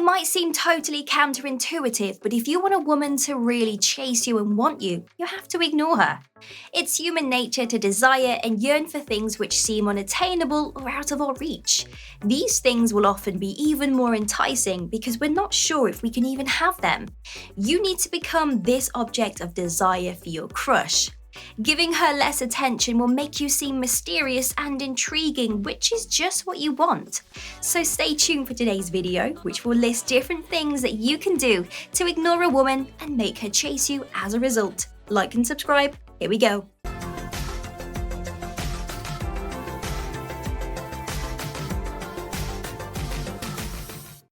might seem totally counterintuitive, but if you want a woman to really chase you and want you, you have to ignore her. It's human nature to desire and yearn for things which seem unattainable or out of our reach. These things will often be even more enticing because we're not sure if we can even have them. You need to become this object of desire for your crush. Giving her less attention will make you seem mysterious and intriguing, which is just what you want. So stay tuned for today's video, which will list different things that you can do to ignore a woman and make her chase you as a result. Like and subscribe. Here we go.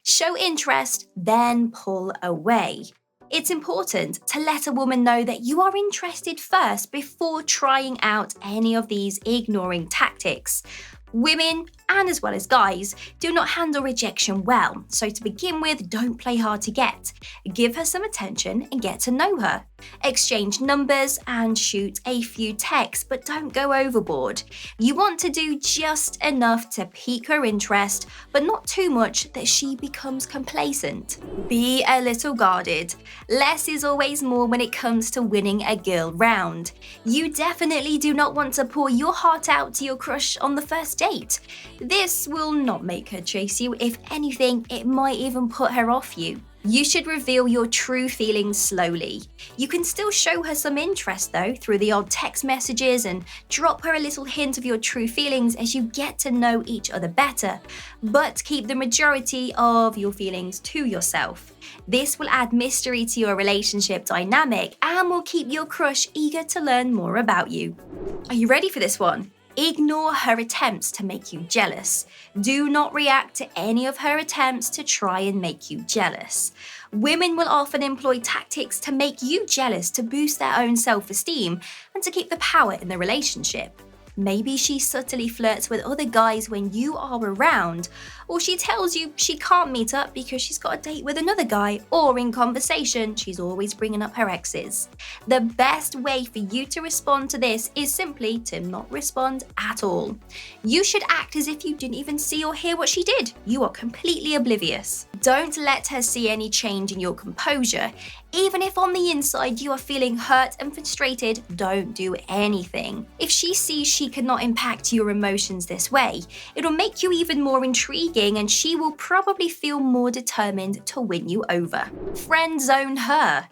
Show interest, then pull away. It's important to let a woman know that you are interested first before trying out any of these ignoring tactics. Women, and as well as guys, do not handle rejection well, so to begin with, don't play hard to get. Give her some attention and get to know her. Exchange numbers and shoot a few texts, but don't go overboard. You want to do just enough to pique her interest, but not too much that she becomes complacent. Be a little guarded. Less is always more when it comes to winning a girl round. You definitely do not want to pour your heart out to your crush on the first date. This will not make her chase you. If anything, it might even put her off you. You should reveal your true feelings slowly. You can still show her some interest though through the odd text messages and drop her a little hint of your true feelings as you get to know each other better, but keep the majority of your feelings to yourself. This will add mystery to your relationship dynamic and will keep your crush eager to learn more about you. Are you ready for this one? Ignore her attempts to make you jealous. Do not react to any of her attempts to try and make you jealous. Women will often employ tactics to make you jealous to boost their own self-esteem and to keep the power in the relationship. Maybe she subtly flirts with other guys when you are around, or she tells you she can't meet up because she's got a date with another guy, or in conversation, she's always bringing up her exes. The best way for you to respond to this is simply to not respond at all. You should act as if you didn't even see or hear what she did. You are completely oblivious. Don't let her see any change in your composure. Even if on the inside you are feeling hurt and frustrated, don't do anything. If she sees she cannot impact your emotions this way, it'll make you even more intriguing and she will probably feel more determined to win you over. Friendzone her.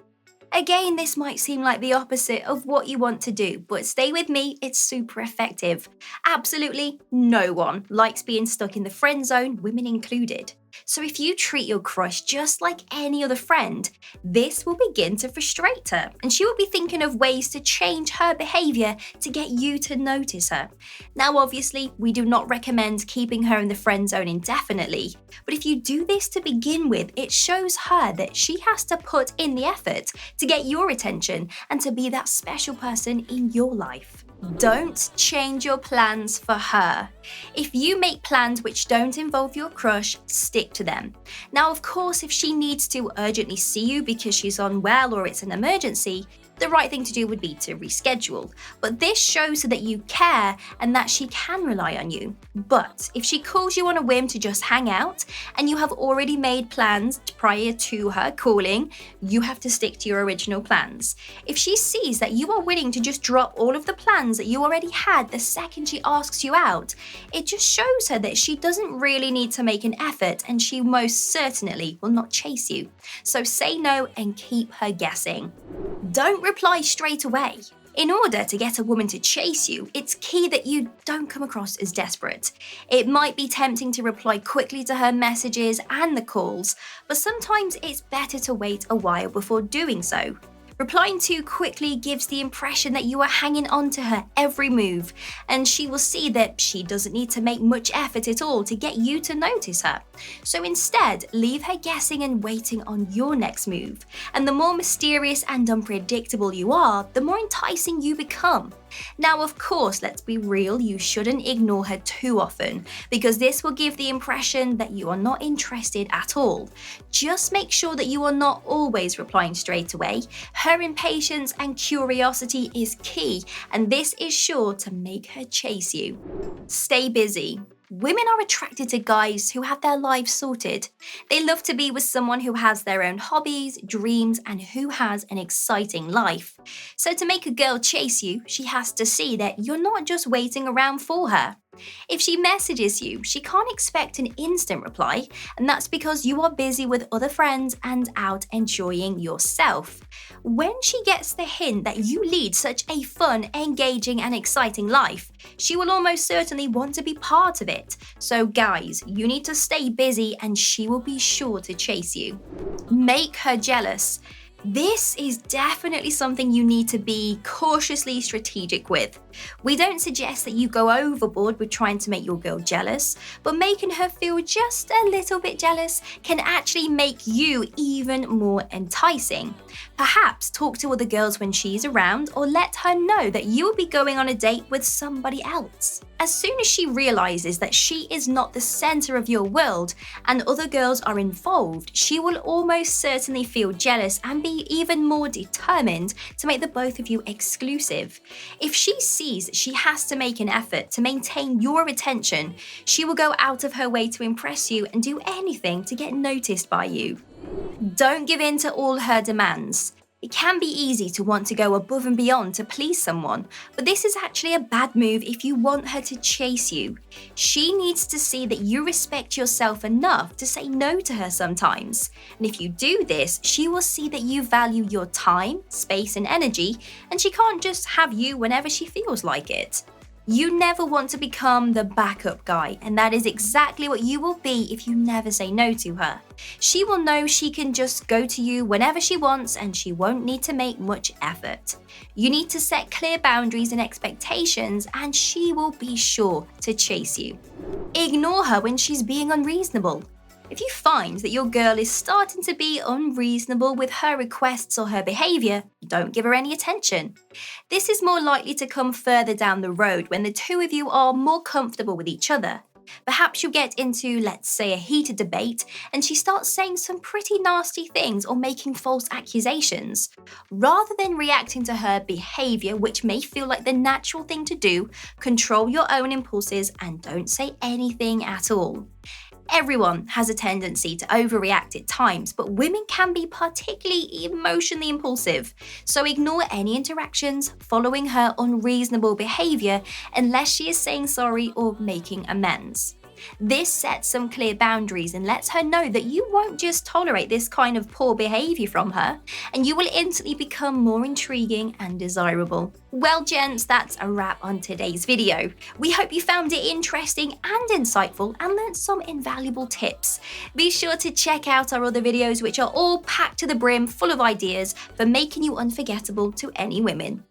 Again, this might seem like the opposite of what you want to do, but stay with me, it's super effective. Absolutely no one likes being stuck in the friend zone, women included. So if you treat your crush just like any other friend, this will begin to frustrate her, and she will be thinking of ways to change her behavior to get you to notice her. Now, obviously, we do not recommend keeping her in the friend zone indefinitely, but if you do this to begin with, it shows her that she has to put in the effort to get your attention and to be that special person in your life. Don't change your plans for her. If you make plans which don't involve your crush, stick to them. Now, of course, if she needs to urgently see you because she's unwell or it's an emergency, the right thing to do would be to reschedule. But this shows her that you care and that she can rely on you. But if she calls you on a whim to just hang out and you have already made plans prior to her calling, you have to stick to your original plans. If she sees that you are willing to just drop all of the plans that you already had the second she asks you out, it just shows her that she doesn't really need to make an effort and she most certainly will not chase you. So say no and keep her guessing. Don't reply straight away. In order to get a woman to chase you, it's key that you don't come across as desperate. It might be tempting to reply quickly to her messages and the calls, but sometimes it's better to wait a while before doing so. Replying too quickly gives the impression that you are hanging on to her every move, and she will see that she doesn't need to make much effort at all to get you to notice her. So instead, leave her guessing and waiting on your next move. And the more mysterious and unpredictable you are, the more enticing you become. Now, of course, let's be real, you shouldn't ignore her too often, because this will give the impression that you are not interested at all. Just make sure that you are not always replying straight away. Her impatience and curiosity is key, and this is sure to make her chase you. Stay busy. Women are attracted to guys who have their lives sorted. They love to be with someone who has their own hobbies, dreams, and who has an exciting life. So, to make a girl chase you, she has to see that you're not just waiting around for her. If she messages you, she can't expect an instant reply, and that's because you are busy with other friends and out enjoying yourself. When she gets the hint that you lead such a fun, engaging, and exciting life, she will almost certainly want to be part of it. So, guys, you need to stay busy and she will be sure to chase you. Make her jealous. This is definitely something you need to be cautiously strategic with. We don't suggest that you go overboard with trying to make your girl jealous, but making her feel just a little bit jealous can actually make you even more enticing. Perhaps talk to other girls when she's around, or let her know that you will be going on a date with somebody else. As soon as she realizes that she is not the center of your world and other girls are involved, she will almost certainly feel jealous and be even more determined to make the both of you exclusive. If she sees that she has to make an effort to maintain your attention, she will go out of her way to impress you and do anything to get noticed by you. Don't give in to all her demands. It can be easy to want to go above and beyond to please someone, but this is actually a bad move if you want her to chase you. She needs to see that you respect yourself enough to say no to her sometimes. And if you do this, she will see that you value your time, space, and energy, and she can't just have you whenever she feels like it. You never want to become the backup guy, and that is exactly what you will be if you never say no to her. She will know she can just go to you whenever she wants and she won't need to make much effort. You need to set clear boundaries and expectations, and she will be sure to chase you. Ignore her when she's being unreasonable. If you find that your girl is starting to be unreasonable with her requests or her behavior, don't give her any attention. This is more likely to come further down the road when the two of you are more comfortable with each other. Perhaps you get into, let's say, a heated debate and she starts saying some pretty nasty things or making false accusations. Rather than reacting to her behavior, which may feel like the natural thing to do, control your own impulses and don't say anything at all. Everyone has a tendency to overreact at times, but women can be particularly emotionally impulsive. So ignore any interactions following her unreasonable behavior unless she is saying sorry or making amends. This sets some clear boundaries and lets her know that you won't just tolerate this kind of poor behavior from her, and you will instantly become more intriguing and desirable. Well, gents, that's a wrap on today's video. We hope you found it interesting and insightful and learned some invaluable tips. Be sure to check out our other videos, which are all packed to the brim full of ideas for making you unforgettable to any women.